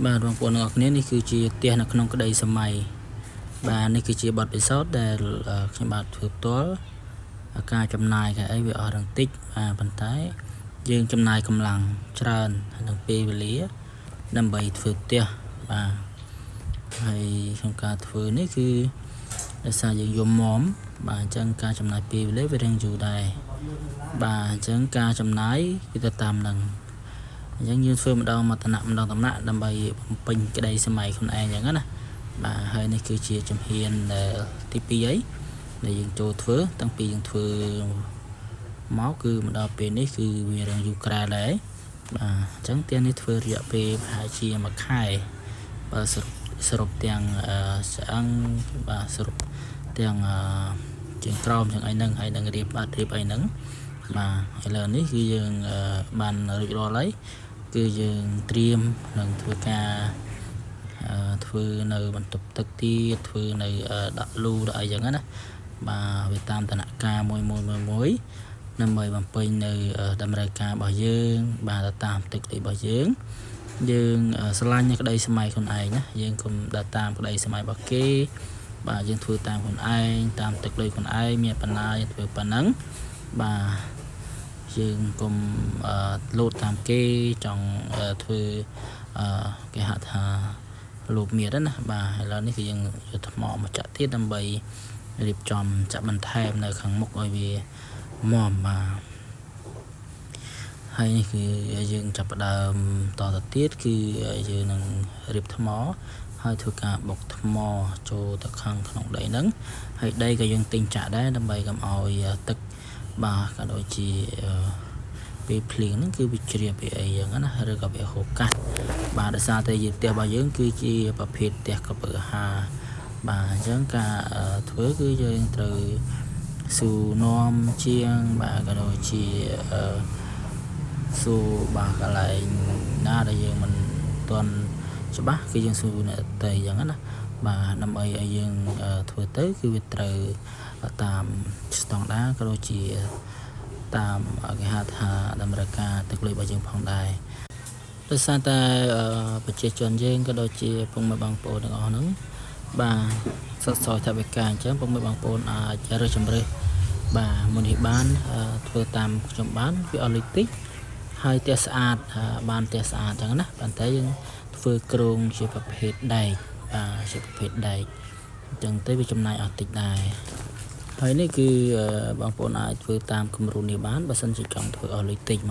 បាទបងប្អូនទាំងអស់គ្នានេះគឺជាផ្ទះនៅក្នុងក្តីសម័យបាទនេះគឺជាបទពិសោធន៍ដែលខ្ញុំបាទធ្វើផ្ទាល់ការចំណាយកាអីវាអស់រងតិចប៉ុន្តែយើងចំណាយកម្លាំងច្រើននិងពេលវេលាដើម្បីធ្វើផ្ទះបាទហើយក្នុងការធ្វើនេះគឺដោយសារយើងយំមុំបាទអញ្ចឹងការចំណាយពេលវេលាវារៀងយូរដែរបាទអញ្ចឹងការចំណាយគឺទៅតាមនឹងអញ្ចឹងយើងធ្វើម្ដងមកតំណាក់ដើម្បីបំពេញក្តីសម័យខ្លួនឯងអញ្ចឹងណាបាទហើយនេះគឺជាជំហានទី2អីដែលយើងចូលធ្វើតាំងពីយើងធ្វើមកគឺមកដល់ពេលនេះគឺវារៀងយូរក្រែលដែរបាទអញ្ចឹងផ្ទះនេះធ្វើរយៈពេលប្រហែលជាមួយខែបើសរុបទាំងឆ្អឹងបាទសរុបទាំងជាងក្រោមទាំងអីហ្នឹងហើយនឹងរៀបអីហ្នឹងបាទឥឡូវនេះគឺយើងបានរួចរាល់ហើយគឺយើងត្រៀមនឹងធ្វើការធ្វើនៅបន្ទប់ទឹកទៀតធ្វើនៅដាក់លូដាក់អីចឹងណាបាទវាតាមដំណាក់កាលមួយដើម្បីបំពេញនៅតម្រូវការរបស់យើងបាទតាមទឹកដីរបស់យើងស្រឡាញ់នៅក្តីសម័យខ្លួនឯងណាយើងកុំដើរតាមក្តីសម័យរបស់គេបាទយើងធ្វើតាមខ្លួនឯងតាមទឹកដីខ្លួនឯងមានបណ្ណាយើងធ្វើប៉ុណ្ណឹងបាទយើងកុំលោតតាមគេចង់ធ្វើគេហៅថាលោកមានណាបាទឥឡូវនេះគឺយើងយកថ្មមកចាក់ទៀតដើម្បីរៀបចំចាក់បន្ថែមនៅខាងមុខឲ្យវាមាំបាទហើយនេះគឺយើងចាប់ផ្ដើមតទៅទៀតគឺយើងនឹងរៀបថ្មហើយធ្វើការបុកថ្មចូលទៅខាងក្នុងដីហ្នឹងហើយដីក៏យើងទិញចាក់ដែរដើម្បីកុំឲ្យទឹកបាទក៏ដូចជាពេលភ្លៀងហ្នឹងគឺវាជ្រាបពីអីចឹងណាឬក៏វាហូរកាត់បាទដោយសារតែផ្ទះរបស់យើងគឺជាប្រភេទផ្ទះកពើអាហារបាទអញ្ចឹងការធ្វើគឺយើងត្រូវស៊ូនាំជាងបាទក៏ដូចជាស៊ូបាទកន្លែងណាដែលយើងមិនទាន់ច្បាស់គឺយើងស៊ូអ្នកតីចឹងណាបាទដើម្បីឲ្យយើងធ្វើទៅគឺវាត្រូវតាមស្តង់ដារក៏ដូចជាតាមគេហៅថាតម្រូវការទឹកលុយរបស់យើងផងដែរដោយសារតែប្រជាជនយើងក៏ដូចជាពុកម៉ែបងប្អូនទាំងអស់ហ្នឹងបាទសិតសោយថាវិការអញ្ចឹងពុកម៉ែបងប្អូនអាចរើសជំរើសបាទមុននេះបានធ្វើតាមខ្ញុំបានវាអស់លុយតិចហើយផ្ទះស្អាតបានផ្ទះស្អាតអញ្ចឹងណាប៉ុន្តែយើងធ្វើគ្រោងជាប្រភេទដែកជាប្រភេទដែកអញ្ចឹងទៅវាចំណាយអស់តិចដែរហើយនេះគឺបងប្អូនអាចធ្វើតាមគំរូនេះបានបើសិនជាចង់ធ្វើអស់លុយតិចមក